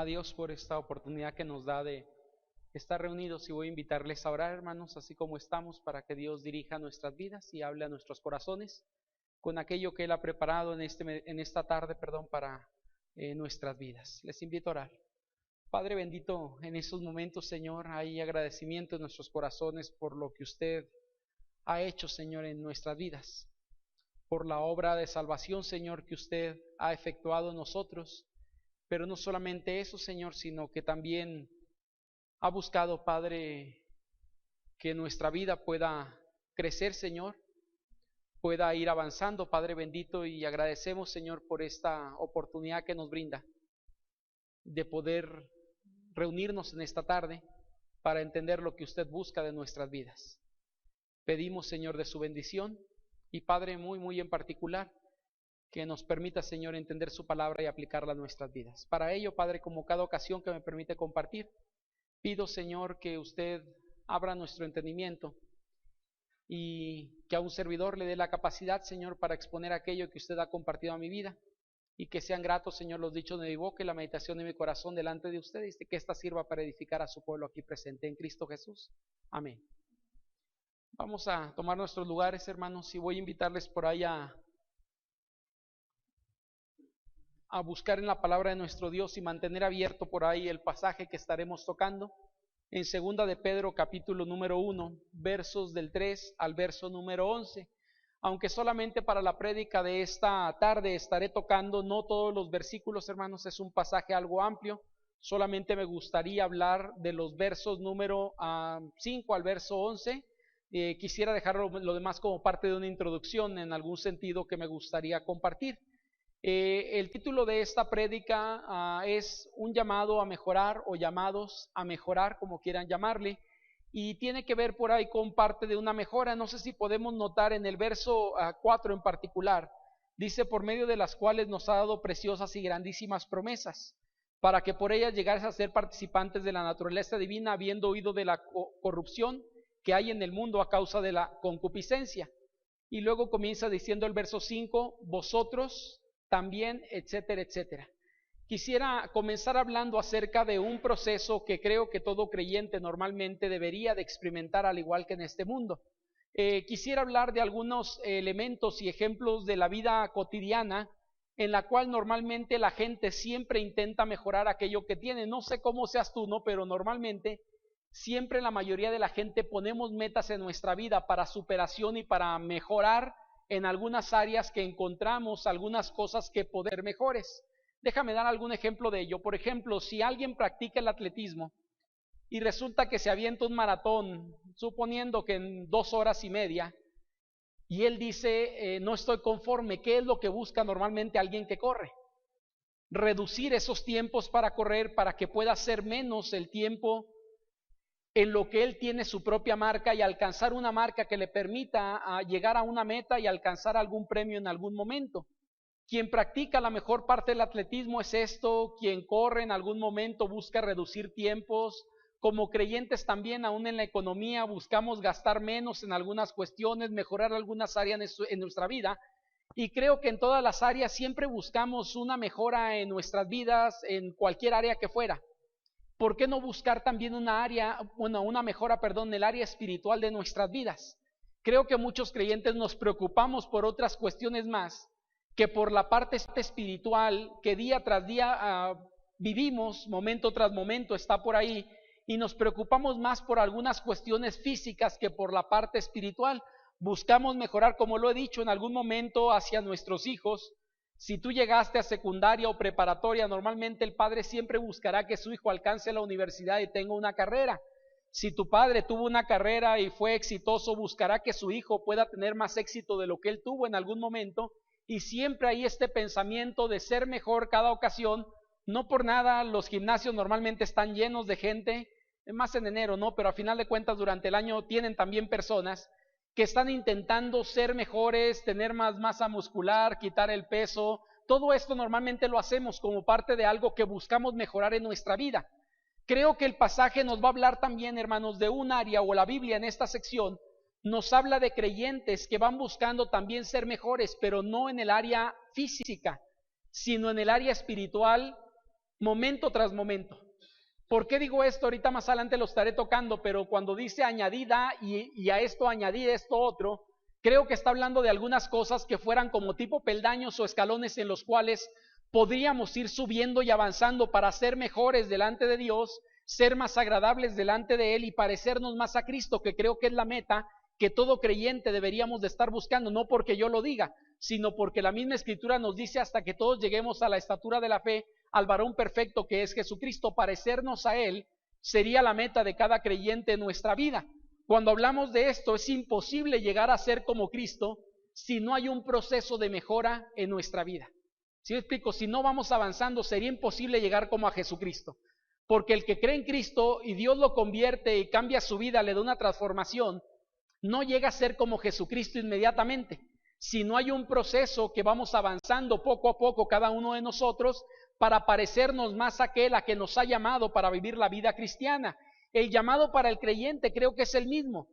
a Dios por esta oportunidad que nos da de estar reunidos, y voy a invitarles a orar, hermanos, así como estamos, para que Dios dirija nuestras vidas y hable a nuestros corazones con aquello que Él ha preparado en esta tarde, para nuestras vidas. Les invito a orar. Padre bendito, en estos momentos, Señor, hay agradecimiento en nuestros corazones por lo que usted ha hecho, Señor, en nuestras vidas, por la obra de salvación, Señor, que usted ha efectuado en nosotros. Pero no solamente eso, Señor, sino que también ha buscado, Padre, que nuestra vida pueda crecer, Señor, pueda ir avanzando, Padre bendito, y agradecemos, Señor, por esta oportunidad que nos brinda de poder reunirnos en esta tarde para entender lo que usted busca de nuestras vidas. Pedimos, Señor, de su bendición y, Padre, muy en particular, que nos permita, Señor, entender su palabra y aplicarla a nuestras vidas. Para ello, Padre, como cada ocasión que me permite compartir, pido, Señor, que usted abra nuestro entendimiento y que a un servidor le dé la capacidad, Señor, para exponer aquello que usted ha compartido a mi vida, y que sean gratos, Señor, los dichos de mi boca y la meditación de mi corazón delante de ustedes, y que ésta sirva para edificar a su pueblo aquí presente en Cristo Jesús. Amén. Vamos a tomar nuestros lugares, hermanos, y voy a invitarles por ahí a buscar en la palabra de nuestro Dios y mantener abierto por ahí el pasaje que estaremos tocando en 2 de Pedro capítulo número 1, versos del 3 al verso número 11. Aunque solamente para la prédica de esta tarde estaré tocando no todos los versículos, hermanos, es un pasaje algo amplio. Solamente me gustaría hablar de los versos número 5 al verso 11. Quisiera dejar lo demás como parte de una introducción en algún sentido que me gustaría compartir. El título de esta prédica es un llamado a mejorar, o llamados a mejorar, como quieran llamarle, y tiene que ver por ahí con parte de una mejora. No sé si podemos notar en el verso 4 en particular, dice: por medio de las cuales nos ha dado preciosas y grandísimas promesas, para que por ellas llegares a ser participantes de la naturaleza divina, habiendo huido de la corrupción que hay en el mundo a causa de la concupiscencia. Y luego comienza diciendo el verso 5, vosotros también, etcétera, etcétera. Quisiera comenzar hablando acerca de un proceso que creo que todo creyente normalmente debería de experimentar, al igual que en este mundo. Quisiera hablar de algunos elementos y ejemplos de la vida cotidiana en la cual normalmente la gente siempre intenta mejorar aquello que tiene. No sé cómo seas tú, ¿no? Pero normalmente siempre la mayoría de la gente ponemos metas en nuestra vida para superación y para mejorar en algunas áreas que encontramos, algunas cosas que poder ser mejores. Déjame dar algún ejemplo de ello. Por ejemplo, si alguien practica el atletismo y resulta que se avienta un maratón, suponiendo que en 2 horas y media, y él dice, no estoy conforme, ¿qué es lo que busca normalmente alguien que corre? Reducir esos tiempos para correr, para que pueda ser menos el tiempo en lo que él tiene su propia marca y alcanzar una marca que le permita llegar a una meta y alcanzar algún premio en algún momento. Quien practica la mejor parte del atletismo es esto, quien corre en algún momento busca reducir tiempos. Como creyentes también, aún en la economía, buscamos gastar menos en algunas cuestiones, mejorar algunas áreas en nuestra vida. Y creo que en todas las áreas siempre buscamos una mejora en nuestras vidas, en cualquier área que fuera. ¿Por qué no buscar también una mejora en el área espiritual de nuestras vidas? Creo que muchos creyentes nos preocupamos por otras cuestiones más que por la parte espiritual que día tras día vivimos, momento tras momento está por ahí, y nos preocupamos más por algunas cuestiones físicas que por la parte espiritual. Buscamos mejorar, como lo he dicho en algún momento, hacia nuestros hijos. Si tú llegaste a secundaria o preparatoria, normalmente el padre siempre buscará que su hijo alcance la universidad y tenga una carrera. Si tu padre tuvo una carrera y fue exitoso, buscará que su hijo pueda tener más éxito de lo que él tuvo en algún momento. Y siempre hay este pensamiento de ser mejor cada ocasión. No por nada los gimnasios normalmente están llenos de gente, más en enero, ¿no? Pero a final de cuentas durante el año tienen también personas que están intentando ser mejores, tener más masa muscular, quitar el peso. Todo esto normalmente lo hacemos como parte de algo que buscamos mejorar en nuestra vida. Creo que el pasaje nos va a hablar también, hermanos, de un área, o la Biblia en esta sección nos habla de creyentes que van buscando también ser mejores, pero no en el área física, sino en el área espiritual, momento tras momento. ¿Por qué digo esto? Ahorita más adelante lo estaré tocando, pero cuando dice añadida y a esto añadir esto otro, creo que está hablando de algunas cosas que fueran como tipo peldaños o escalones en los cuales podríamos ir subiendo y avanzando para ser mejores delante de Dios, ser más agradables delante de Él y parecernos más a Cristo, que creo que es la meta que todo creyente deberíamos de estar buscando, no porque yo lo diga, sino porque la misma Escritura nos dice hasta que todos lleguemos a la estatura de la fe, al varón perfecto que es Jesucristo. Parecernos a Él sería la meta de cada creyente en nuestra vida. Cuando hablamos de esto, es imposible llegar a ser como Cristo si no hay un proceso de mejora en nuestra vida. ¿Sí me explico? Si no vamos avanzando, sería imposible llegar como a Jesucristo. Porque el que cree en Cristo y Dios lo convierte y cambia su vida, le da una transformación, no llega a ser como Jesucristo inmediatamente. Si no hay un proceso que vamos avanzando poco a poco cada uno de nosotros para parecernos más a aquel a que nos ha llamado para vivir la vida cristiana. El llamado para el creyente creo que es el mismo.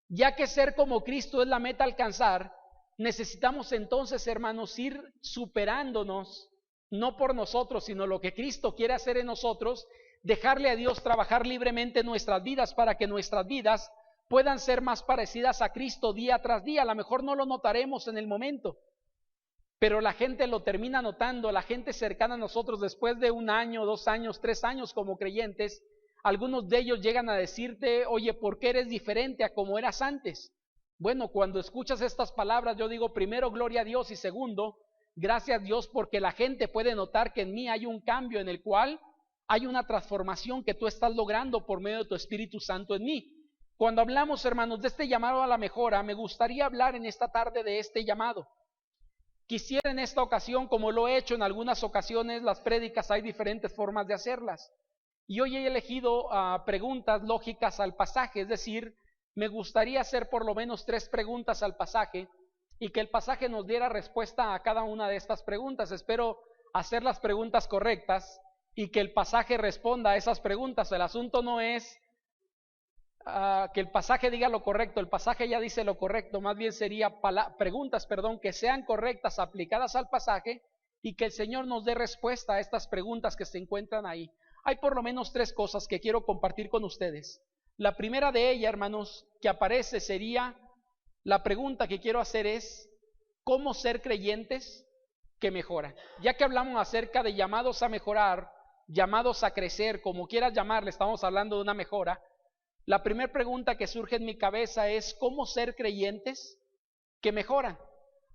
Ya que ser como Cristo es la meta a alcanzar, necesitamos entonces, hermanos, ir superándonos, no por nosotros, sino lo que Cristo quiere hacer en nosotros, dejarle a Dios trabajar libremente en nuestras vidas para que nuestras vidas puedan ser más parecidas a Cristo día tras día. A lo mejor no lo notaremos en el momento, pero la gente lo termina notando, la gente cercana a nosotros después de 1 año, 2 años, 3 años como creyentes. Algunos de ellos llegan a decirte, oye, ¿por qué eres diferente a como eras antes? Bueno, cuando escuchas estas palabras, yo digo, primero, gloria a Dios, y segundo, gracias a Dios, porque la gente puede notar que en mí hay un cambio en el cual hay una transformación que tú estás logrando por medio de tu Espíritu Santo en mí. Cuando hablamos, hermanos, de este llamado a la mejora, me gustaría hablar en esta tarde de este llamado. Quisiera en esta ocasión, como lo he hecho en algunas ocasiones, las prédicas hay diferentes formas de hacerlas. Y hoy he elegido preguntas lógicas al pasaje, es decir, me gustaría hacer por lo menos 3 preguntas al pasaje y que el pasaje nos diera respuesta a cada una de estas preguntas. Espero hacer las preguntas correctas y que el pasaje responda a esas preguntas. El asunto no es que el pasaje diga lo correcto, el pasaje ya dice lo correcto, más bien sería preguntas, que sean correctas, aplicadas al pasaje y que el Señor nos dé respuesta a estas preguntas que se encuentran ahí. Hay por lo menos 3 cosas que quiero compartir con ustedes. La primera de ellas, hermanos, que aparece sería, la pregunta que quiero hacer es, ¿cómo ser creyentes que mejoran? Ya que hablamos acerca de llamados a mejorar, llamados a crecer, como quieras llamarle, estamos hablando de una mejora. La primera pregunta que surge en mi cabeza es, ¿cómo ser creyentes que mejoran?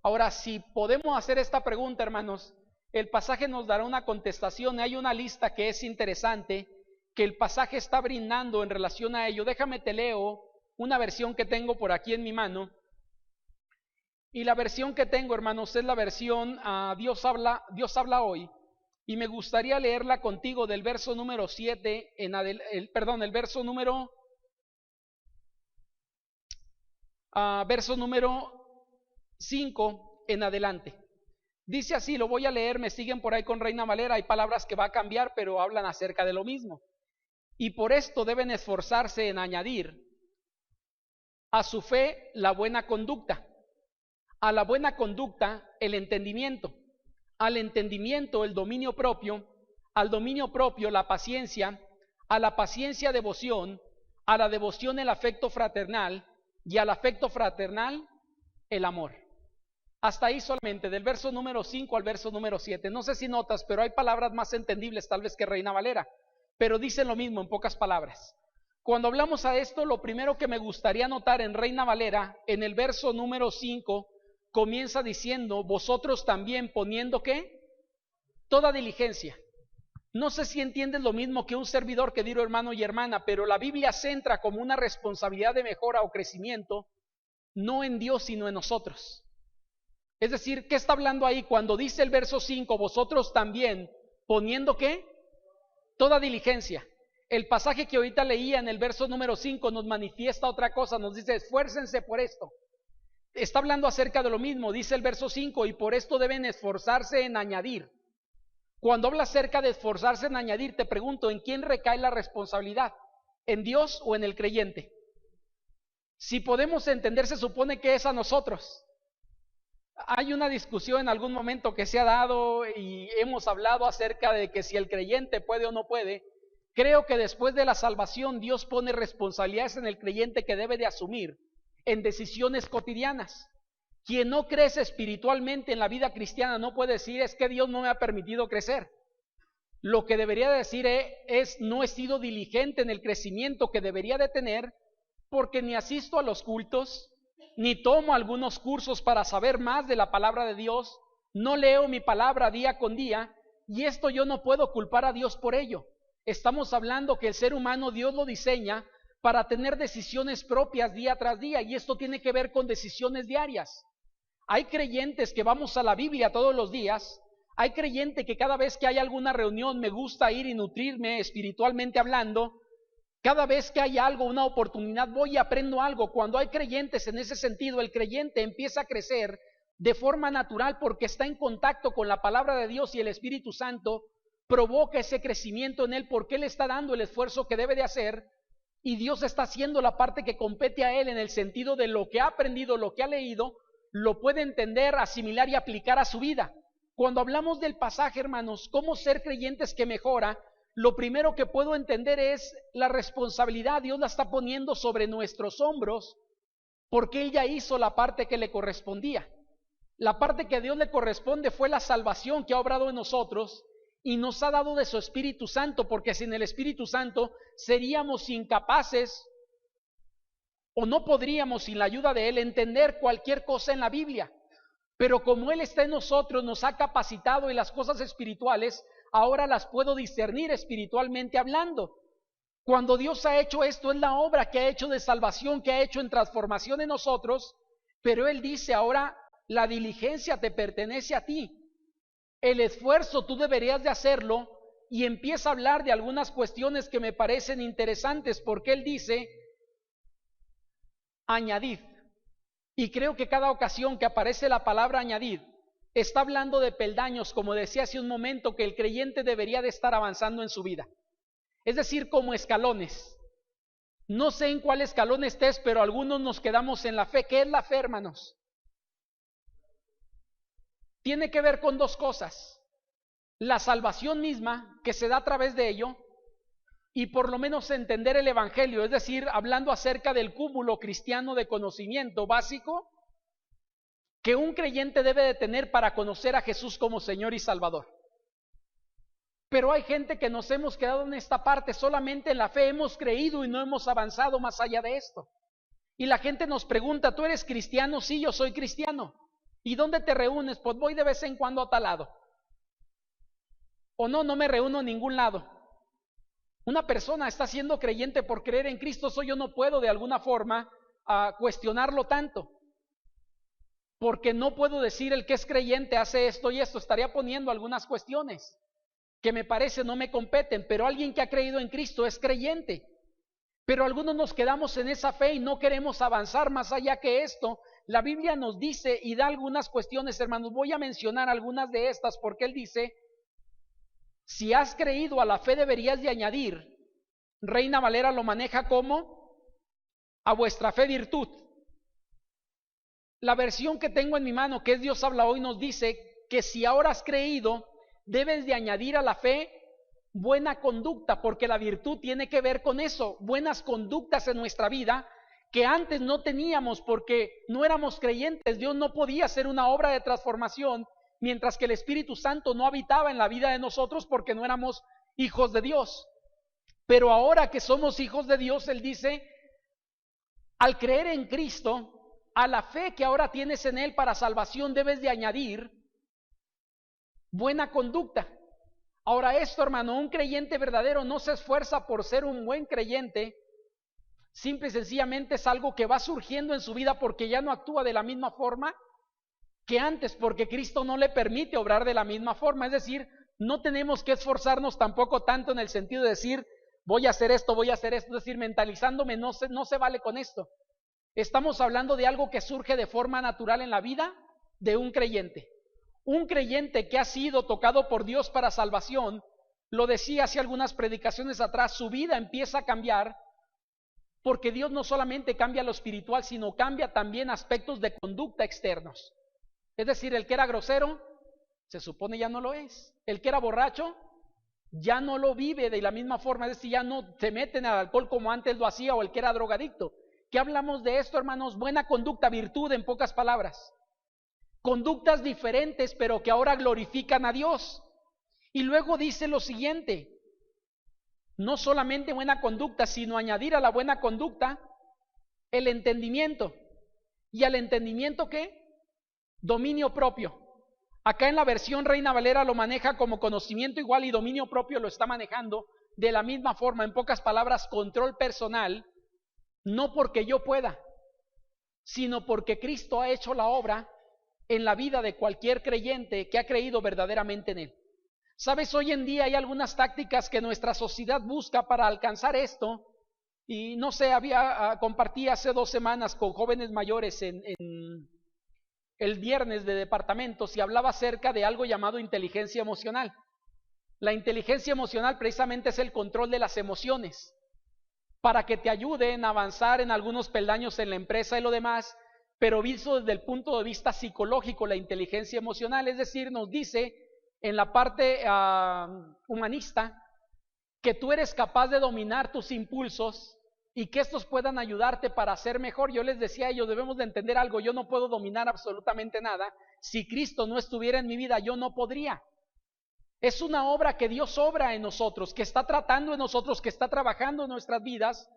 Ahora, si podemos hacer esta pregunta, hermanos, el pasaje nos dará una contestación. Hay una lista que es interesante, que el pasaje está brindando en relación a ello. Déjame te leo una versión que tengo por aquí en mi mano. Y la versión que tengo, hermanos, es la versión Dios habla hoy. Y me gustaría leerla contigo del verso número 7, el verso número... verso número 5 en adelante. Dice así, lo voy a leer, me siguen por ahí con Reina Valera, hay palabras que va a cambiar, pero hablan acerca de lo mismo. Y por esto deben esforzarse en añadir a su fe la buena conducta, a la buena conducta el entendimiento, al entendimiento el dominio propio, al dominio propio la paciencia, a la paciencia devoción, a la devoción el afecto fraternal, y al afecto fraternal el amor. Hasta ahí solamente, del verso número 5 al verso número 7. No sé si notas, pero hay palabras más entendibles tal vez que Reina Valera, pero dicen lo mismo en pocas palabras. Cuando hablamos a esto, lo primero que me gustaría notar en Reina Valera, en el verso número 5, comienza diciendo, vosotros también poniendo ¿qué? Toda diligencia. No sé si entiendes lo mismo que un servidor, querido hermano y hermana, pero la Biblia centra como una responsabilidad de mejora o crecimiento, no en Dios, sino en nosotros. Es decir, ¿qué está hablando ahí cuando dice el verso 5, vosotros también poniendo ¿qué? Toda diligencia? El pasaje que ahorita leía en el verso número 5 nos manifiesta otra cosa, nos dice, esfuércense por esto. Está hablando acerca de lo mismo, dice el verso 5, y por esto deben esforzarse en añadir. Cuando habla acerca de esforzarse en añadir, te pregunto, ¿en quién recae la responsabilidad? ¿En Dios o en el creyente? Si podemos entender, se supone que es a nosotros. Hay una discusión en algún momento que se ha dado y hemos hablado acerca de que si el creyente puede o no puede. Creo que después de la salvación Dios pone responsabilidades en el creyente que debe de asumir en decisiones cotidianas. Quien no crece espiritualmente en la vida cristiana no puede decir es que Dios no me ha permitido crecer. Lo que debería decir es no he sido diligente en el crecimiento que debería de tener porque ni asisto a los cultos, ni tomo algunos cursos para saber más de la palabra de Dios, no leo mi palabra día con día, y esto yo no puedo culpar a Dios por ello. Estamos hablando que el ser humano Dios lo diseña para tener decisiones propias día tras día, y esto tiene que ver con decisiones diarias. Hay creyentes que vamos a la Biblia todos los días, hay creyentes que cada vez que hay alguna reunión me gusta ir y nutrirme espiritualmente hablando. Cada vez que hay algo, una oportunidad, voy y aprendo algo. Cuando hay creyentes en ese sentido, el creyente empieza a crecer de forma natural porque está en contacto con la palabra de Dios y el Espíritu Santo provoca ese crecimiento en él porque él está dando el esfuerzo que debe de hacer y Dios está haciendo la parte que compete a él en el sentido de lo que ha aprendido, lo que ha leído, lo puede entender, asimilar y aplicar a su vida. Cuando hablamos del pasaje, hermanos, cómo ser creyentes que mejora, lo primero que puedo entender es la responsabilidad. Dios la está poniendo sobre nuestros hombros porque Él ya hizo la parte que le correspondía. La parte que a Dios le corresponde fue la salvación que ha obrado en nosotros y nos ha dado de su Espíritu Santo, porque sin el Espíritu Santo seríamos incapaces o no podríamos, sin la ayuda de Él, entender cualquier cosa en la Biblia. Pero como Él está en nosotros, nos ha capacitado y las cosas espirituales ahora las puedo discernir espiritualmente hablando. Cuando Dios ha hecho esto, es la obra que ha hecho de salvación, que ha hecho en transformación en nosotros, pero Él dice ahora la diligencia te pertenece a ti. El esfuerzo tú deberías de hacerlo y empieza a hablar de algunas cuestiones que me parecen interesantes porque Él dice añadid. Y creo que cada ocasión que aparece la palabra añadir, está hablando de peldaños, como decía hace un momento, que el creyente debería de estar avanzando en su vida. Es decir, como escalones. No sé en cuál escalón estés, pero algunos nos quedamos en la fe. ¿Qué es la fe, hermanos? Tiene que ver con dos cosas. La salvación misma, que se da a través de ello, y por lo menos entender el Evangelio, es decir, hablando acerca del cúmulo cristiano de conocimiento básico que un creyente debe de tener para conocer a Jesús como Señor y Salvador. Pero hay gente que nos hemos quedado en esta parte, solamente en la fe hemos creído y no hemos avanzado más allá de esto. Y la gente nos pregunta, ¿tú eres cristiano? Sí, yo soy cristiano. ¿Y dónde te reúnes? Pues voy de vez en cuando a tal lado. O no me reúno en ningún lado. Una persona está siendo creyente por creer en Cristo, yo no puedo de alguna forma cuestionarlo tanto. Porque no puedo decir el que es creyente hace esto y esto, estaría poniendo algunas cuestiones que me parece no me competen, pero alguien que ha creído en Cristo es creyente. Pero algunos nos quedamos en esa fe y no queremos avanzar más allá que esto. La Biblia nos dice y da algunas cuestiones, hermanos, voy a mencionar algunas de estas porque Él dice, si has creído a la fe deberías de añadir, Reina Valera lo maneja como a vuestra fe virtud. La versión que tengo en mi mano, que es Dios habla hoy, nos dice que si ahora has creído, debes de añadir a la fe buena conducta, porque la virtud tiene que ver con eso, buenas conductas en nuestra vida que antes no teníamos porque no éramos creyentes. Dios no podía hacer una obra de transformación mientras que el Espíritu Santo no habitaba en la vida de nosotros porque no éramos hijos de Dios. Pero ahora que somos hijos de Dios, Él dice, al creer en Cristo, a la fe que ahora tienes en Él para salvación debes de añadir buena conducta. Ahora esto, hermano, un creyente verdadero no se esfuerza por ser un buen creyente, simple y sencillamente es algo que va surgiendo en su vida porque ya no actúa de la misma forma que antes, porque Cristo no le permite obrar de la misma forma. Es decir, no tenemos que esforzarnos tampoco tanto en el sentido de decir, voy a hacer esto, es decir, mentalizándome, no se vale con esto. Estamos hablando de algo que surge de forma natural en la vida de un creyente. Un creyente que ha sido tocado por Dios para salvación, lo decía hace algunas predicaciones atrás, su vida empieza a cambiar porque Dios no solamente cambia lo espiritual, sino cambia también aspectos de conducta externos. Es decir, el que era grosero, se supone ya no lo es. El que era borracho, ya no lo vive de la misma forma, es decir, ya no se mete en el alcohol como antes lo hacía, o el que era drogadicto. ¿Qué hablamos de esto, hermanos? Buena conducta, virtud, en pocas palabras. Conductas diferentes, pero que ahora glorifican a Dios. Y luego dice lo siguiente: no solamente buena conducta, sino añadir a la buena conducta el entendimiento. ¿Y al entendimiento qué? Dominio propio. Acá en la versión Reina Valera lo maneja como conocimiento igual, y dominio propio lo está manejando de la misma forma. En pocas palabras, control personal, no porque yo pueda, sino porque Cristo ha hecho la obra en la vida de cualquier creyente que ha creído verdaderamente en Él. Sabes, hoy en día hay algunas tácticas que nuestra sociedad busca para alcanzar esto, y no sé, compartí hace 2 semanas con jóvenes mayores en el viernes de departamentos, y hablaba acerca de algo llamado inteligencia emocional. La inteligencia emocional precisamente es el control de las emociones, para que te ayuden a avanzar en algunos peldaños en la empresa y lo demás, pero visto desde el punto de vista psicológico, la inteligencia emocional, es decir, nos dice en la parte humanista que tú eres capaz de dominar tus impulsos y que estos puedan ayudarte para ser mejor. Yo les decía a ellos, debemos de entender algo: yo no puedo dominar absolutamente nada. Si Cristo no estuviera en mi vida, yo no podría. Es una obra que Dios obra en nosotros, que está tratando en nosotros, que está trabajando en nuestras vidas,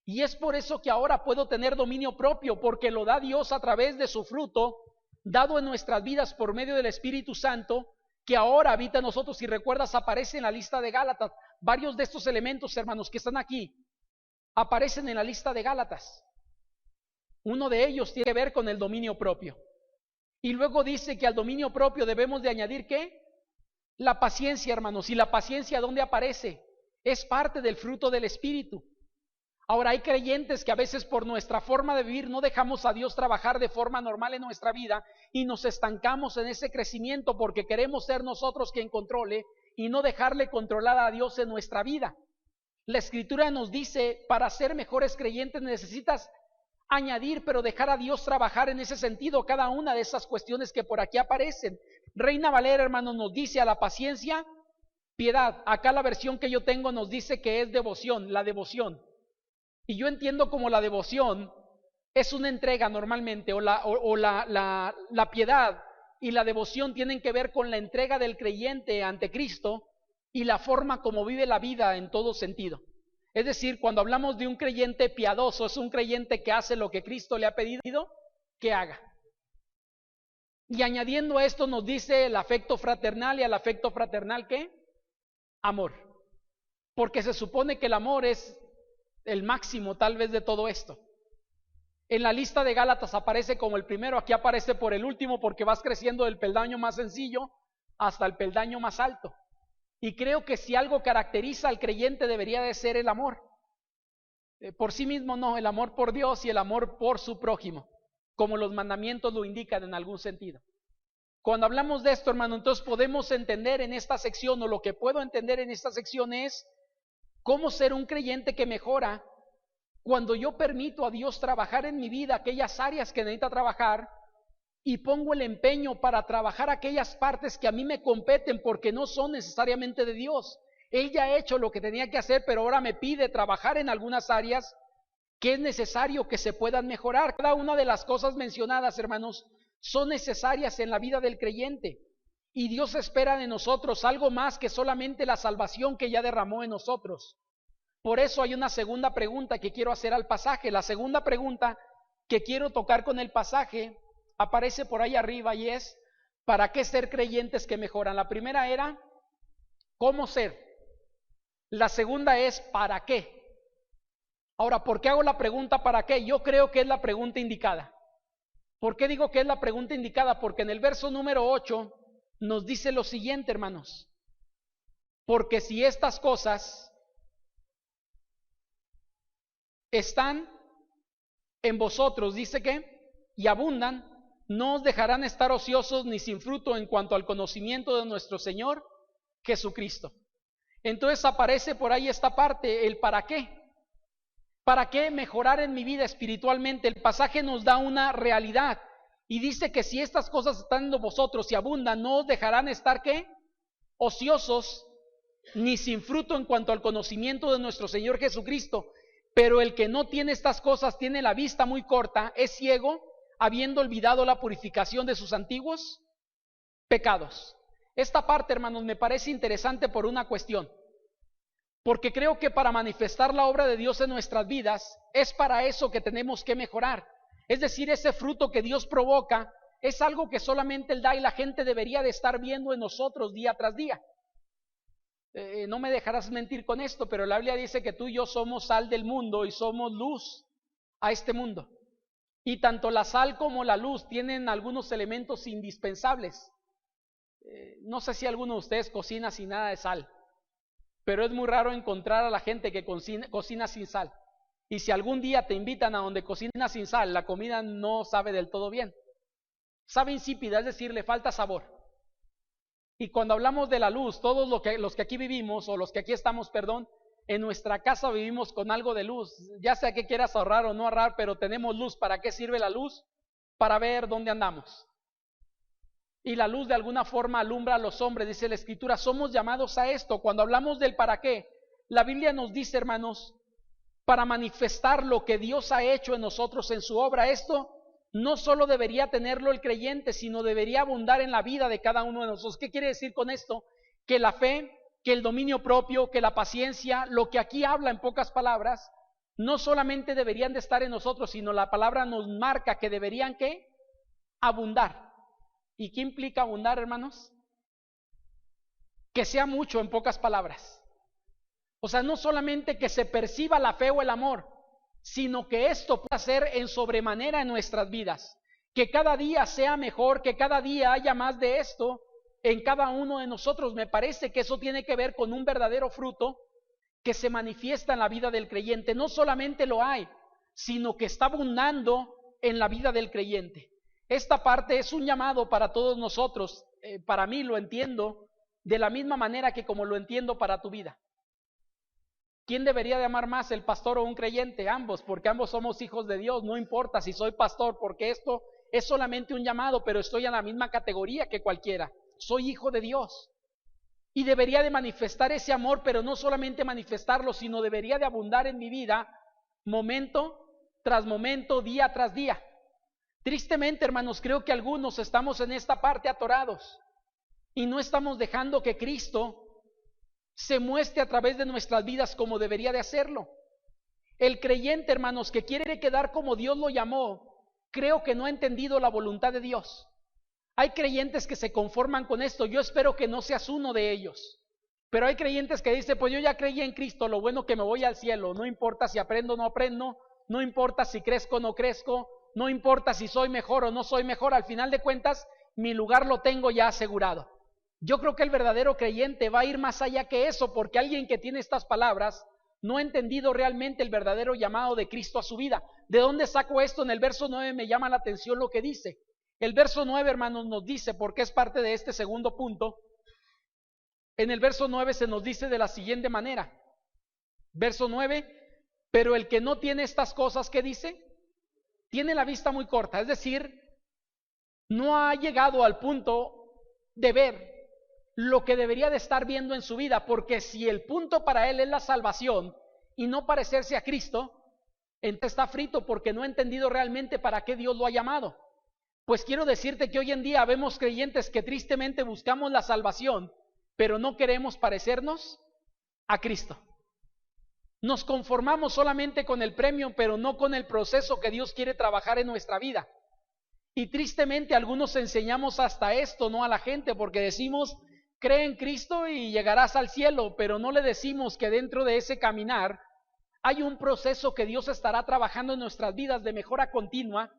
y es por eso que ahora puedo tener dominio propio, porque lo da Dios a través de su fruto, dado en nuestras vidas por medio del Espíritu Santo, que ahora habita en nosotros. Si recuerdas, aparece en la lista de Gálatas. Varios de estos elementos, hermanos, que están aquí, aparecen en la lista de Gálatas. Uno de ellos tiene que ver con el dominio propio. Y luego dice que al dominio propio debemos de añadir ¿qué? La paciencia, hermanos. ¿Y la paciencia dónde aparece? Es parte del fruto del Espíritu. Ahora, hay creyentes que a veces por nuestra forma de vivir no dejamos a Dios trabajar de forma normal en nuestra vida, y nos estancamos en ese crecimiento porque queremos ser nosotros quien controle y no dejarle controlar a Dios en nuestra vida. La Escritura nos dice, para ser mejores creyentes necesitas añadir, pero dejar a Dios trabajar en ese sentido, cada una de esas cuestiones que por aquí aparecen. Reina Valera, hermanos, nos dice a la paciencia, piedad. Acá la versión que yo tengo nos dice que es devoción, la devoción. Y yo entiendo como la devoción es una entrega normalmente, o la piedad y la devoción tienen que ver con la entrega del creyente ante Cristo y la forma como vive la vida en todo sentido. Es decir, cuando hablamos de un creyente piadoso, es un creyente que hace lo que Cristo le ha pedido que haga. Y añadiendo a esto nos dice el afecto fraternal, y al afecto fraternal ¿qué? Amor. Porque se supone que el amor es el máximo tal vez de todo esto. En la lista de Gálatas aparece como el primero, aquí aparece por el último, porque vas creciendo del peldaño más sencillo hasta el peldaño más alto. Y creo que si algo caracteriza al creyente debería de ser el amor. Por sí mismo no, el amor por Dios y el amor por su prójimo, como los mandamientos lo indican en algún sentido. Cuando hablamos de esto, hermano, entonces podemos entender en esta sección, o lo que puedo entender en esta sección es cómo ser un creyente que mejora cuando yo permito a Dios trabajar en mi vida aquellas áreas que necesita trabajar, y pongo el empeño para trabajar aquellas partes que a mí me competen porque no son necesariamente de Dios. Él ya ha hecho lo que tenía que hacer, pero ahora me pide trabajar en algunas áreas que es necesario que se puedan mejorar. Cada una de las cosas mencionadas, hermanos, son necesarias en la vida del creyente, y Dios espera de nosotros algo más que solamente la salvación que ya derramó en nosotros. Por eso hay una segunda pregunta que quiero hacer al pasaje. La segunda pregunta que quiero tocar con el pasaje aparece por ahí arriba, y es: ¿para qué ser creyentes que mejoran? La primera era ¿cómo ser? La segunda es ¿para qué? Ahora, ¿por qué hago la pregunta ¿para qué? Yo creo que es la pregunta indicada. ¿Por qué digo que es la pregunta indicada? Porque en el verso número 8 nos dice lo siguiente, hermanos: porque si estas cosas están en vosotros, dice que, y abundan, no os dejarán estar ociosos ni sin fruto en cuanto al conocimiento de nuestro Señor Jesucristo. Entonces aparece por ahí esta parte, el para qué. ¿Para qué mejorar en mi vida espiritualmente? El pasaje nos da una realidad, Y dice que si estas cosas están en vosotros y abundan, no os dejarán estar, ¿qué? Ociosos, ni sin fruto en cuanto al conocimiento de nuestro Señor Jesucristo. Pero el que no tiene estas cosas tiene la vista muy corta, es ciego, habiendo olvidado la purificación de sus antiguos pecados. Esta parte, hermanos, me parece interesante por una cuestión. Porque creo que para manifestar la obra de Dios en nuestras vidas, es para eso que tenemos que mejorar. Es decir, ese fruto que Dios provoca es algo que solamente Él da y la gente debería de estar viendo en nosotros día tras día. No me dejarás mentir con esto, pero la Biblia dice que tú y yo somos sal del mundo y somos luz a este mundo. Y tanto la sal como la luz tienen algunos elementos indispensables. No sé si alguno de ustedes cocina sin nada de sal, pero es muy raro encontrar a la gente que cocina sin sal. Y si algún día te invitan a donde cocina sin sal, la comida no sabe del todo bien. Sabe insípida, es decir, le falta sabor. Y cuando hablamos de la luz, todos los que aquí vivimos, o los que aquí estamos, perdón, en nuestra casa vivimos con algo de luz. Ya sea que quieras ahorrar o no ahorrar, pero tenemos luz. ¿Para qué sirve la luz? Para ver dónde andamos. Y la luz de alguna forma alumbra a los hombres, dice la Escritura. Somos llamados a esto. Cuando hablamos del para qué, la Biblia nos dice, hermanos, para manifestar lo que Dios ha hecho en nosotros en su obra. Esto no solo debería tenerlo el creyente, sino debería abundar en la vida de cada uno de nosotros. ¿Qué quiere decir con esto? Que la fe, que el dominio propio, que la paciencia, lo que aquí habla en pocas palabras, no solamente deberían de estar en nosotros, sino la palabra nos marca que deberían, ¿qué? Abundar. ¿Y qué implica abundar, hermanos? Que sea mucho en pocas palabras. O sea, no solamente que se perciba la fe o el amor, sino que esto pueda ser en sobremanera en nuestras vidas. Que cada día sea mejor, que cada día haya más de esto en cada uno de nosotros. Me parece que eso tiene que ver con un verdadero fruto que se manifiesta en la vida del creyente. No solamente lo hay, sino que está abundando en la vida del creyente. Esta parte es un llamado para todos nosotros. Para mí lo entiendo de la misma manera que como lo entiendo para tu vida. ¿Quién debería de amar más, el pastor o un creyente? Ambos, porque ambos somos hijos de Dios. No importa si soy pastor, porque esto es solamente un llamado, pero estoy en la misma categoría que cualquiera. Soy hijo de Dios. Y debería de manifestar ese amor, pero no solamente manifestarlo, sino debería de abundar en mi vida, momento tras momento, día tras día. Tristemente, hermanos, creo que algunos estamos en esta parte atorados y no estamos dejando que Cristo se muestre a través de nuestras vidas como debería de hacerlo. El creyente, hermanos, que quiere quedar como Dios lo llamó, creo que no ha entendido la voluntad de Dios. Hay creyentes que se conforman con esto. Yo espero que no seas uno de ellos. Pero hay creyentes que dicen, pues yo ya creí en Cristo, lo bueno que me voy al cielo. No importa si aprendo o no aprendo, no importa si crezco o no crezco, no importa si soy mejor o no soy mejor. Al final de cuentas, mi lugar lo tengo ya asegurado. Yo creo que el verdadero creyente va a ir más allá que eso, porque alguien que tiene estas palabras no ha entendido realmente el verdadero llamado de Cristo a su vida. ¿De dónde saco esto? En el verso 9 me llama la atención lo que dice. El verso 9, hermanos, nos dice, porque es parte de este segundo punto, en el verso 9 se nos dice de la siguiente manera. Verso 9, pero el que no tiene estas cosas, ¿qué dice? Tiene la vista muy corta, es decir, no ha llegado al punto de ver lo que debería de estar viendo en su vida, porque si el punto para él es la salvación y no parecerse a Cristo, entonces está frito porque no ha entendido realmente para qué Dios lo ha llamado. Pues quiero decirte que hoy en día vemos creyentes que tristemente buscamos la salvación, pero no queremos parecernos a Cristo. Nos conformamos solamente con el premio, pero no con el proceso que Dios quiere trabajar en nuestra vida. Y tristemente algunos enseñamos hasta esto, no a la gente, porque decimos, cree en Cristo y llegarás al cielo, pero no le decimos que dentro de ese caminar hay un proceso que Dios estará trabajando en nuestras vidas de mejora continua,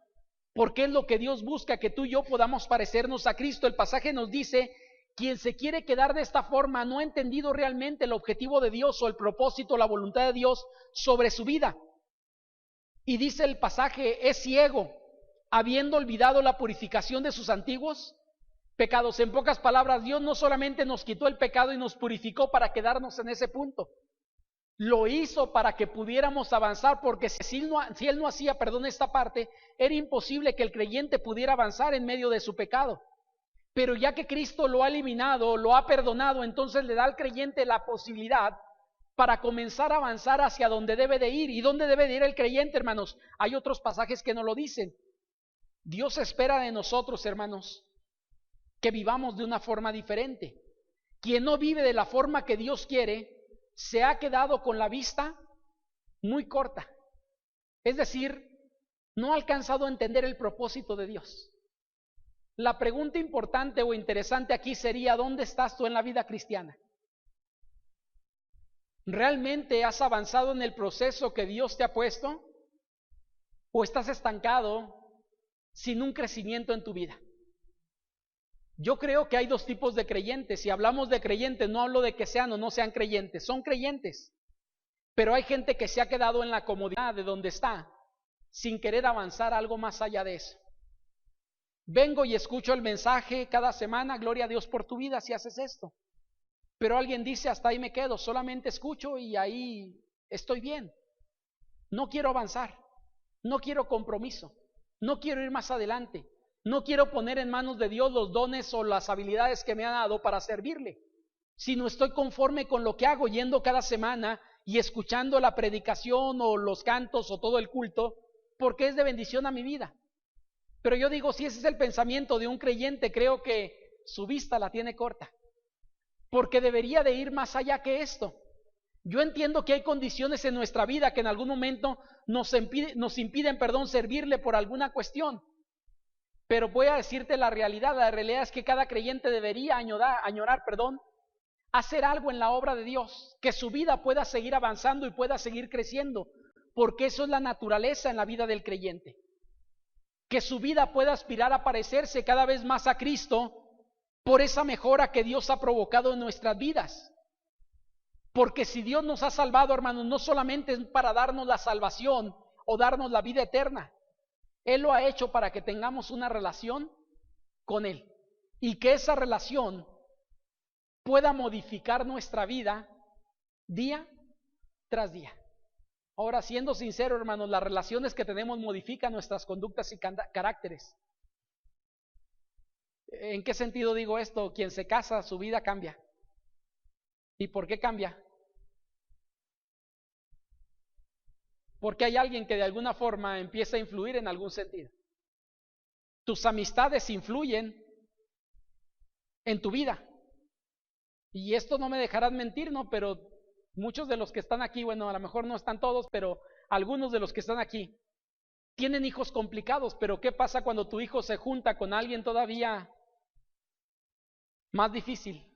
porque es lo que Dios busca, que tú y yo podamos parecernos a Cristo. El pasaje nos dice, quien se quiere quedar de esta forma no ha entendido realmente el objetivo de Dios o el propósito, la voluntad de Dios sobre su vida. Y dice el pasaje, es ciego, habiendo olvidado la purificación de sus antiguos pecados. En pocas palabras, Dios no solamente nos quitó el pecado y nos purificó para quedarnos en ese punto. Lo hizo para que pudiéramos avanzar, porque si Él no hacía, esta parte, era imposible que el creyente pudiera avanzar en medio de su pecado. Pero ya que Cristo lo ha eliminado, lo ha perdonado, entonces le da al creyente la posibilidad para comenzar a avanzar hacia donde debe de ir. ¿Y dónde debe de ir el creyente, hermanos? Hay otros pasajes que nos lo dicen. Dios espera de nosotros, hermanos, que vivamos de una forma diferente. Quien no vive de la forma que Dios quiere, se ha quedado con la vista muy corta. Es decir, no ha alcanzado a entender el propósito de Dios. La pregunta importante o interesante aquí sería: ¿dónde estás tú en la vida cristiana? ¿Realmente has avanzado en el proceso que Dios te ha puesto? ¿O estás estancado sin un crecimiento en tu vida? Yo creo que hay dos tipos de creyentes. Si hablamos de creyentes, no hablo de que sean o no sean creyentes, son creyentes. Pero hay gente que se ha quedado en la comodidad de donde está, sin querer avanzar algo más allá de eso. Vengo y escucho el mensaje cada semana: gloria a Dios por tu vida si haces esto. Pero alguien dice: hasta ahí me quedo, solamente escucho y ahí estoy bien. No quiero avanzar, no quiero compromiso, no quiero ir más adelante. No quiero poner en manos de Dios los dones o las habilidades que me ha dado para servirle. Si no estoy conforme con lo que hago, yendo cada semana y escuchando la predicación o los cantos o todo el culto, porque es de bendición a mi vida. Pero yo digo, si ese es el pensamiento de un creyente, creo que su vista la tiene corta, porque debería de ir más allá que esto. Yo entiendo que hay condiciones en nuestra vida que en algún momento nos impiden, servirle por alguna cuestión. Pero voy a decirte la realidad es que cada creyente debería añorar, hacer algo en la obra de Dios, que su vida pueda seguir avanzando y pueda seguir creciendo, porque eso es la naturaleza en la vida del creyente. Que su vida pueda aspirar a parecerse cada vez más a Cristo por esa mejora que Dios ha provocado en nuestras vidas. Porque si Dios nos ha salvado, hermanos, no solamente es para darnos la salvación o darnos la vida eterna. Él lo ha hecho para que tengamos una relación con Él y que esa relación pueda modificar nuestra vida día tras día. Ahora, siendo sincero, hermanos, las relaciones que tenemos modifican nuestras conductas y caracteres. ¿En qué sentido digo esto? Quien se casa, su vida cambia. ¿Y por qué cambia? Porque hay alguien que de alguna forma empieza a influir en algún sentido. Tus amistades influyen en tu vida. Y esto no me dejarán mentir, ¿no? Pero muchos de los que están aquí, bueno, a lo mejor no están todos, pero algunos de los que están aquí tienen hijos complicados. Pero ¿qué pasa cuando tu hijo se junta con alguien todavía más difícil?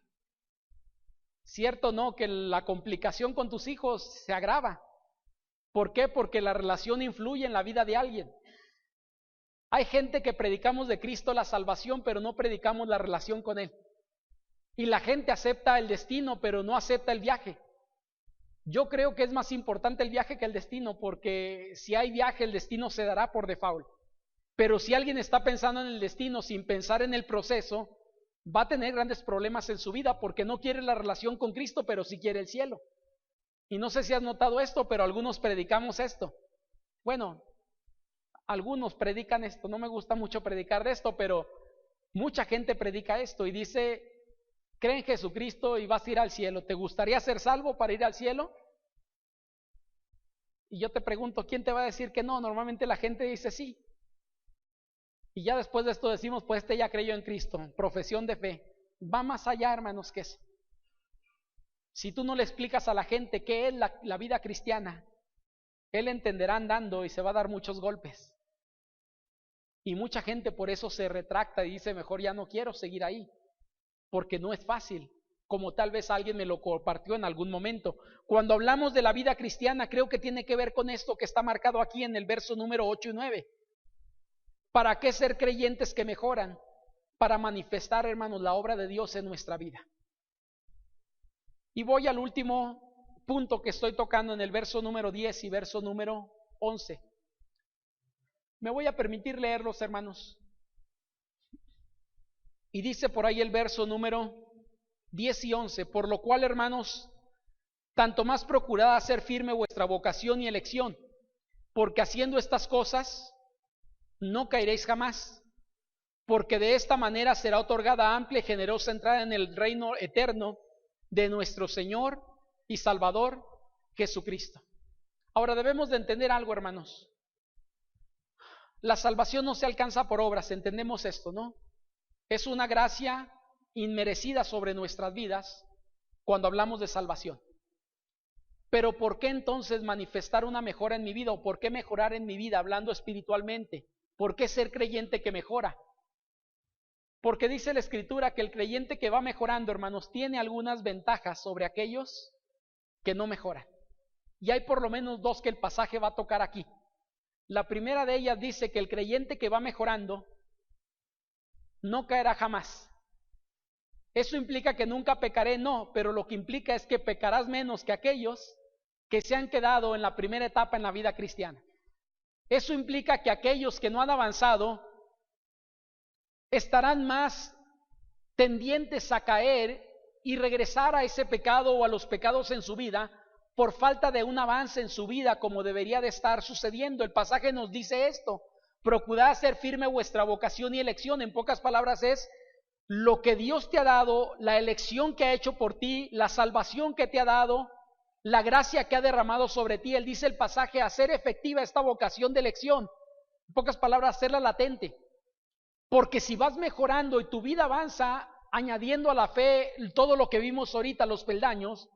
¿Cierto o no que la complicación con tus hijos se agrava? ¿Por qué? Porque la relación influye en la vida de alguien. Hay gente que predicamos de Cristo la salvación, pero no predicamos la relación con Él. Y la gente acepta el destino, pero no acepta el viaje. Yo creo que es más importante el viaje que el destino, porque si hay viaje, el destino se dará por default. Pero si alguien está pensando en el destino sin pensar en el proceso, va a tener grandes problemas en su vida, porque no quiere la relación con Cristo, pero sí quiere el cielo. Y no sé si has notado esto, pero algunos predicamos esto. Bueno, algunos predican esto. No me gusta mucho predicar de esto, pero mucha gente predica esto y dice: cree en Jesucristo y vas a ir al cielo. ¿Te gustaría ser salvo para ir al cielo? Y yo te pregunto, ¿quién te va a decir que no? Normalmente la gente dice sí. Y ya después de esto decimos: pues ya creyó en Cristo. Profesión de fe. Va más allá, hermanos, que eso. Si tú no le explicas a la gente qué es la vida cristiana, él entenderá andando y se va a dar muchos golpes. Y mucha gente por eso se retracta y dice: mejor ya no quiero seguir ahí, porque no es fácil, como tal vez alguien me lo compartió en algún momento. Cuando hablamos de la vida cristiana, creo que tiene que ver con esto que está marcado aquí en el verso número 8 y 9. ¿Para qué ser creyentes que mejoran? Para manifestar, hermanos, la obra de Dios en nuestra vida. Y voy al último punto que estoy tocando en el verso número 10 y verso número 11. Me voy a permitir leerlos, hermanos. Y dice por ahí el verso número 10 y 11: por lo cual, hermanos, tanto más procurad hacer firme vuestra vocación y elección, porque haciendo estas cosas no caeréis jamás, porque de esta manera será otorgada amplia y generosa entrada en el reino eterno de nuestro Señor y Salvador Jesucristo. Ahora debemos de entender algo, hermanos. La salvación no se alcanza por obras, entendemos esto, ¿no? Es una gracia inmerecida sobre nuestras vidas cuando hablamos de salvación. Pero ¿por qué entonces manifestar una mejora en mi vida? ¿O por qué mejorar en mi vida hablando espiritualmente? ¿Por qué ser creyente que mejora? Porque dice la Escritura que el creyente que va mejorando, hermanos, tiene algunas ventajas sobre aquellos que no mejoran. Y hay por lo menos dos que el pasaje va a tocar aquí. La primera de ellas dice que el creyente que va mejorando no caerá jamás. Eso implica que nunca pecaré, no, pero lo que implica es que pecarás menos que aquellos que se han quedado en la primera etapa en la vida cristiana. Eso implica que aquellos que no han avanzado estarán más tendientes a caer y regresar a ese pecado o a los pecados en su vida por falta de un avance en su vida como debería de estar sucediendo. El pasaje nos dice esto: procurad hacer firme vuestra vocación y elección. En pocas palabras es lo que Dios te ha dado, la elección que ha hecho por ti, la salvación que te ha dado, la gracia que ha derramado sobre ti. Él dice el pasaje: hacer efectiva esta vocación de elección. En pocas palabras, hacerla latente. Porque si vas mejorando y tu vida avanza, añadiendo a la fe todo lo que vimos ahorita, los peldaños,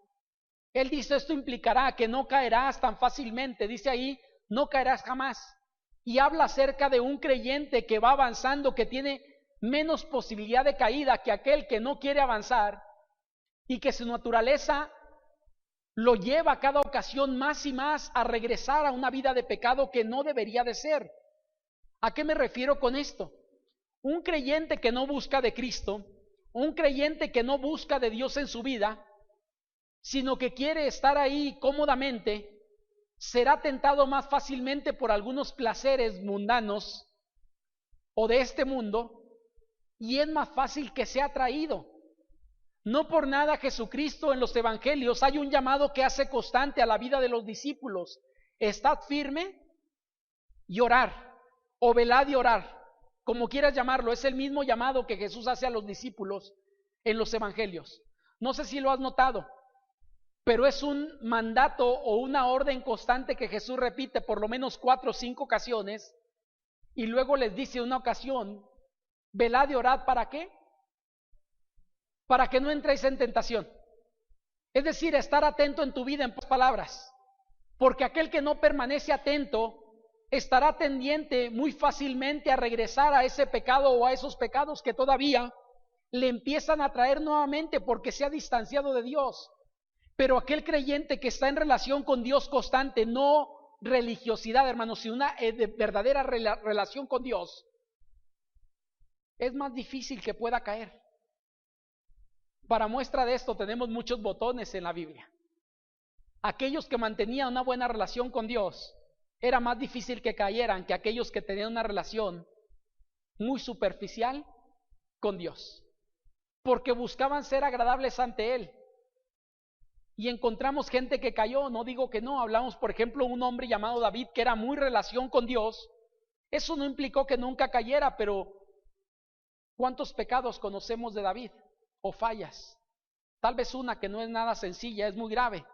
Él dice, esto implicará que no caerás tan fácilmente. Dice ahí, no caerás jamás. Y habla acerca de un creyente que va avanzando, que tiene menos posibilidad de caída que aquel que no quiere avanzar y que su naturaleza lo lleva a cada ocasión más y más a regresar a una vida de pecado que no debería de ser. ¿A qué me refiero con esto? Un creyente que no busca de Cristo, un creyente que no busca de Dios en su vida, sino que quiere estar ahí cómodamente, será tentado más fácilmente por algunos placeres mundanos o de este mundo, y es más fácil que sea atraído. No por nada Jesucristo en los evangelios hay un llamado que hace constante a la vida de los discípulos: estad firme y orar, o velad y orar, como quieras llamarlo. Es el mismo llamado que Jesús hace a los discípulos en los evangelios. No sé si lo has notado, pero es un mandato o una orden constante que Jesús repite por lo menos 4 o 5 ocasiones, y luego les dice una ocasión: velad y orad. ¿Para qué? Para que no entréis en tentación. Es decir, estar atento en tu vida, en pocas palabras, porque aquel que no permanece atento estará tendiente muy fácilmente a regresar a ese pecado o a esos pecados que todavía le empiezan a traer nuevamente porque se ha distanciado de Dios. Pero aquel creyente que está en relación con Dios constante, no religiosidad, hermanos, sino una verdadera relación con Dios, es más difícil que pueda caer. Para muestra de esto tenemos muchos botones en la Biblia. Aquellos que mantenían una buena relación con Dios, era más difícil que cayeran que aquellos que tenían una relación muy superficial con Dios, porque buscaban ser agradables ante Él. Y encontramos gente que cayó, no digo que no. Hablamos, por ejemplo, un hombre llamado David que era muy relación con Dios. Eso no implicó que nunca cayera, pero ¿cuántos pecados conocemos de David? O fallas. Tal vez una que no es nada sencilla, es muy grave.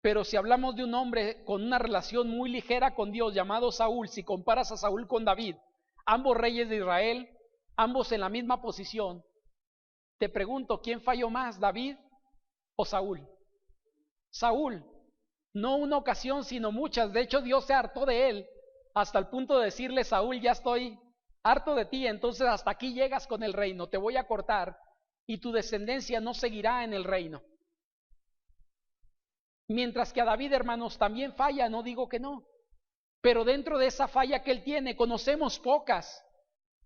Pero si hablamos de un hombre con una relación muy ligera con Dios llamado Saúl, si comparas a Saúl con David, ambos reyes de Israel, ambos en la misma posición, te pregunto, ¿quién falló más, David o Saúl? Saúl, no una ocasión, sino muchas. De hecho, Dios se hartó de él hasta el punto de decirle: Saúl, ya estoy harto de ti, entonces hasta aquí llegas con el reino, te voy a cortar y tu descendencia no seguirá en el reino. Mientras que a David, hermanos, también falla, no digo que no, pero dentro de esa falla que él tiene, conocemos pocas,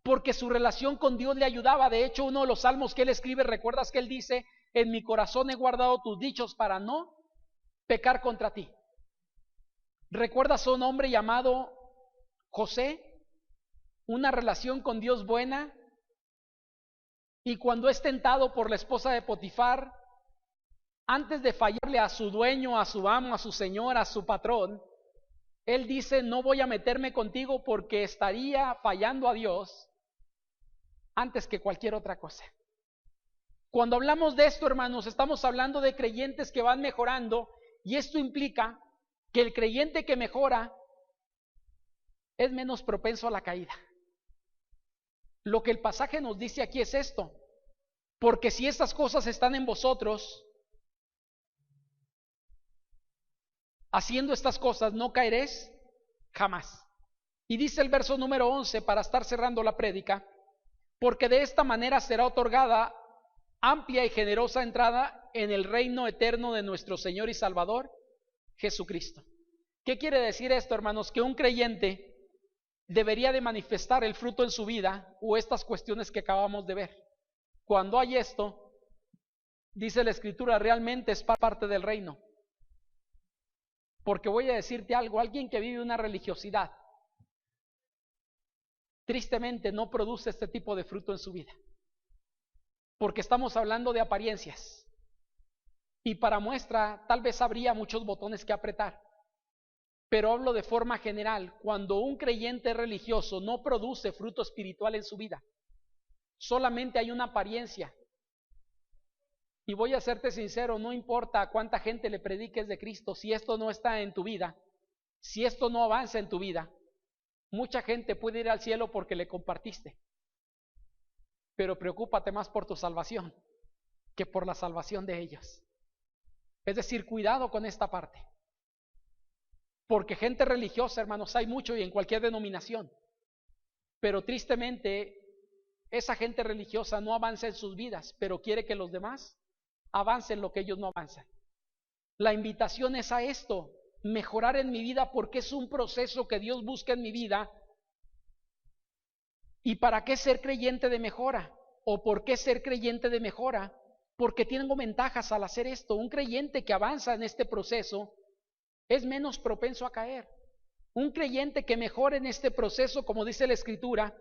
porque su relación con Dios le ayudaba. De hecho, uno de los salmos que él escribe, ¿recuerdas que él dice: en mi corazón he guardado tus dichos para no pecar contra ti? ¿Recuerdas a un hombre llamado José? Una relación con Dios buena, y cuando es tentado por la esposa de Potifar, antes de fallarle a su dueño, a su amo, a su señor, a su patrón, él dice, no voy a meterme contigo porque estaría fallando a Dios antes que cualquier otra cosa. Cuando hablamos de esto, hermanos, estamos hablando de creyentes que van mejorando, y esto implica que el creyente que mejora es menos propenso a la caída. Lo que el pasaje nos dice aquí es esto: porque si estas cosas están en vosotros, haciendo estas cosas no caeréis jamás. Y dice el verso número 11, para estar cerrando la prédica, porque de esta manera será otorgada amplia y generosa entrada en el reino eterno de nuestro Señor y Salvador Jesucristo. ¿Qué quiere decir esto, hermanos? Que un creyente debería de manifestar el fruto en su vida, o estas cuestiones que acabamos de ver. Cuando hay esto, dice la Escritura, realmente es parte del reino. Porque voy a decirte algo, alguien que vive una religiosidad, tristemente no produce este tipo de fruto en su vida. Porque estamos hablando de apariencias. Y para muestra, tal vez habría muchos botones que apretar. Pero hablo de forma general. Cuando un creyente religioso no produce fruto espiritual en su vida, solamente hay una apariencia. Y voy a serte sincero, no importa a cuánta gente le prediques de Cristo, si esto no está en tu vida, si esto no avanza en tu vida, mucha gente puede ir al cielo porque le compartiste. Pero preocúpate más por tu salvación que por la salvación de ellos. Es decir, cuidado con esta parte. Porque gente religiosa, hermanos, hay mucho y en cualquier denominación. Pero tristemente, esa gente religiosa no avanza en sus vidas, pero quiere que los demás avancen lo que ellos no avanzan. La invitación es a esto, mejorar en mi vida, porque es un proceso que Dios busca en mi vida. ¿Y para qué ser creyente de mejora? ¿O por qué ser creyente de mejora? Porque tengo ventajas al hacer esto. Un creyente que avanza en este proceso es menos propenso a caer. Un creyente que mejora en este proceso, como dice la Escritura,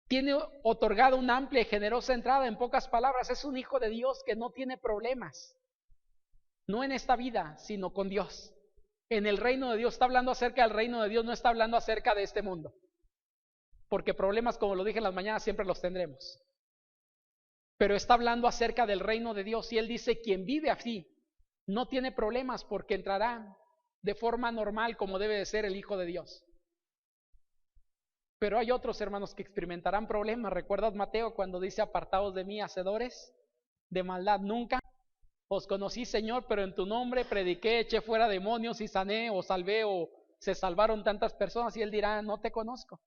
tiene otorgada una amplia y generosa entrada. En pocas palabras, es un hijo de Dios que no tiene problemas, no en esta vida, sino con Dios. En el reino de Dios, está hablando acerca del reino de Dios, no está hablando acerca de este mundo. Porque problemas, como lo dije en las mañanas, siempre los tendremos. Pero está hablando acerca del reino de Dios, y él dice, quien vive así no tiene problemas, porque entrará de forma normal como debe de ser el Hijo de Dios. Pero hay otros, hermanos, que experimentarán problemas. ¿Recuerdas Mateo cuando dice, apartaos de mí, hacedores de maldad? Nunca os conocí, Señor, pero en tu nombre prediqué, eché fuera demonios y sané o salvé o se salvaron tantas personas. Y él dirá, no te conozco.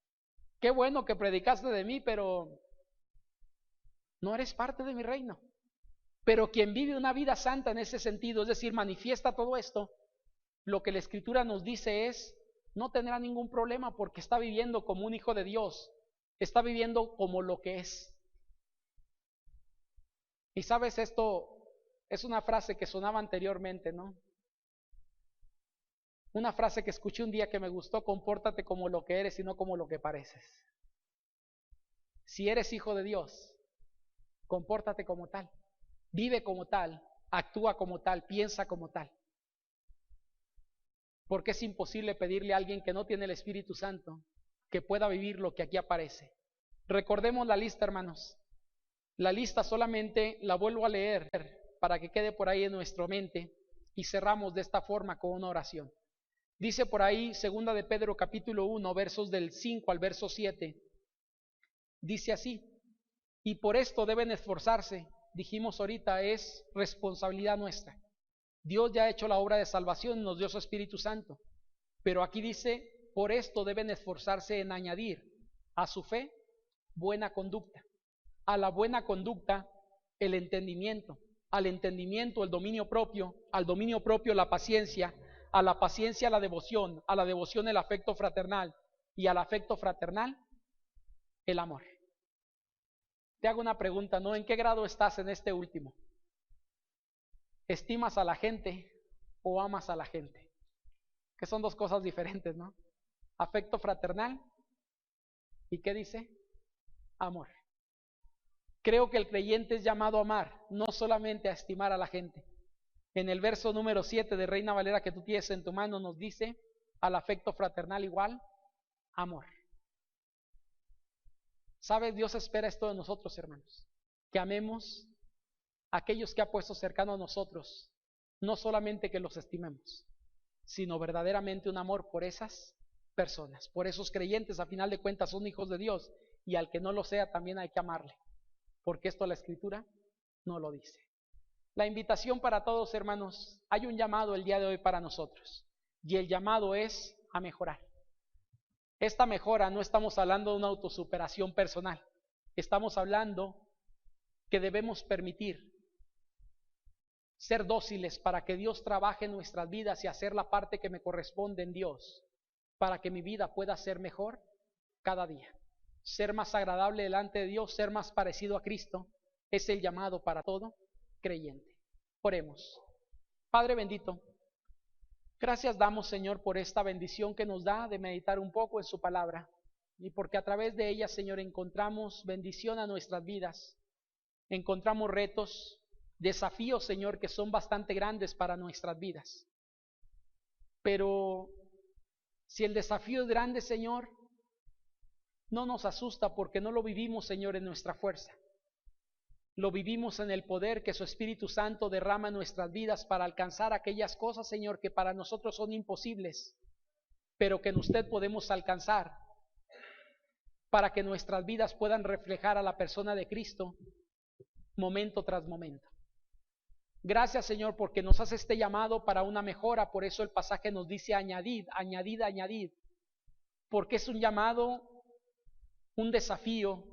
Qué bueno que predicaste de mí, pero no eres parte de mi reino. Pero quien vive una vida santa en ese sentido, es decir, manifiesta todo esto, lo que la Escritura nos dice es, no tendrá ningún problema porque está viviendo como un hijo de Dios, está viviendo como lo que es. Y sabes, esto es una frase que sonaba anteriormente, ¿no? Una frase que escuché un día que me gustó: compórtate como lo que eres y no como lo que pareces. Si eres hijo de Dios, compórtate como tal, vive como tal, actúa como tal, piensa como tal. Porque es imposible pedirle a alguien que no tiene el Espíritu Santo que pueda vivir lo que aquí aparece. Recordemos la lista, hermanos. La lista solamente la vuelvo a leer para que quede por ahí en nuestra mente, y cerramos de esta forma con una oración. Dice por ahí, segunda de Pedro capítulo 1, versos del 5 al verso 7. Dice así: y por esto deben esforzarse. Dijimos ahorita, es responsabilidad nuestra. Dios ya ha hecho la obra de salvación y nos dio su Espíritu Santo. Pero aquí dice, por esto deben esforzarse en añadir a su fe buena conducta, a la buena conducta el entendimiento, al entendimiento el dominio propio, al dominio propio la paciencia, a la paciencia la devoción, a la devoción el afecto fraternal, y al afecto fraternal el amor. Te hago una pregunta, ¿no? ¿En qué grado estás en este último? ¿Estimas a la gente o amas a la gente? Que son dos cosas diferentes, ¿no? Afecto fraternal, ¿y qué dice? Amor. Creo que el creyente es llamado a amar, no solamente a estimar a la gente. En el verso número 7 de Reina Valera que tú tienes en tu mano nos dice, al afecto fraternal igual, amor. ¿Sabes? Dios espera esto de nosotros, hermanos, que amemos a aquellos que ha puesto cercano a nosotros, no solamente que los estimemos, sino verdaderamente un amor por esas personas, por esos creyentes. A final de cuentas son hijos de Dios, y al que no lo sea también hay que amarle, porque esto la Escritura no lo dice. La invitación para todos, hermanos, hay un llamado el día de hoy para nosotros, y el llamado es a mejorar. Esta mejora no estamos hablando de una autosuperación personal, estamos hablando que debemos permitir ser dóciles para que Dios trabaje en nuestras vidas y hacer la parte que me corresponde en Dios, para que mi vida pueda ser mejor cada día. Ser más agradable delante de Dios, ser más parecido a Cristo, es el llamado para todo creyente. Oremos. Padre bendito, gracias damos, Señor, por esta bendición que nos da de meditar un poco en su palabra, y porque a través de ella, Señor, encontramos bendición a nuestras vidas, encontramos retos, desafíos, Señor, que son bastante grandes para nuestras vidas. Pero si el desafío es grande, Señor, no nos asusta porque no lo vivimos, Señor, en nuestra fuerza. Lo vivimos en el poder que su Espíritu Santo derrama en nuestras vidas para alcanzar aquellas cosas, Señor, que para nosotros son imposibles, pero que en usted podemos alcanzar, para que nuestras vidas puedan reflejar a la persona de Cristo momento tras momento. Gracias, Señor, porque nos hace este llamado para una mejora. Por eso el pasaje nos dice añadid, añadid, añadid, porque es un llamado, un desafío,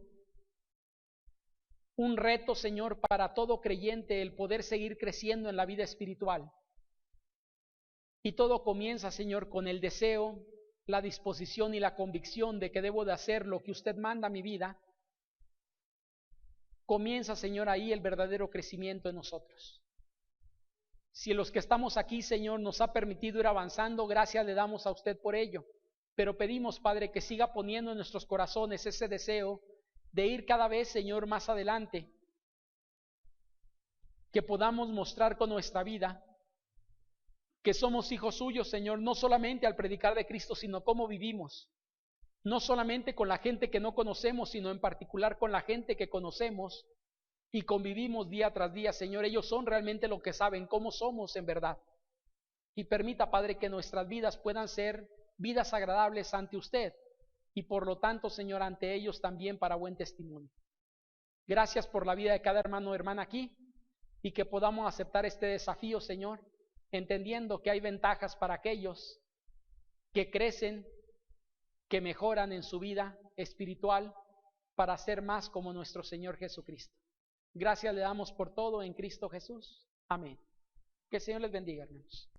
un reto, Señor, para todo creyente, el poder seguir creciendo en la vida espiritual. Y todo comienza, Señor, con el deseo, la disposición y la convicción de que debo de hacer lo que usted manda a mi vida. Comienza, Señor, ahí el verdadero crecimiento en nosotros. Si los que estamos aquí, Señor, nos ha permitido ir avanzando, gracias le damos a usted por ello. Pero pedimos, Padre, que siga poniendo en nuestros corazones ese deseo de ir cada vez, Señor, más adelante, que podamos mostrar con nuestra vida que somos hijos suyos, Señor, no solamente al predicar de Cristo, sino cómo vivimos, no solamente con la gente que no conocemos, sino en particular con la gente que conocemos y convivimos día tras día, Señor. Ellos son realmente lo que saben, cómo somos en verdad. Y permita, Padre, que nuestras vidas puedan ser vidas agradables ante usted, y por lo tanto, Señor, ante ellos también para buen testimonio. Gracias por la vida de cada hermano o hermana aquí, y que podamos aceptar este desafío, Señor, entendiendo que hay ventajas para aquellos que crecen, que mejoran en su vida espiritual para ser más como nuestro Señor Jesucristo. Gracias le damos por todo en Cristo Jesús. Amén. Que el Señor les bendiga, hermanos.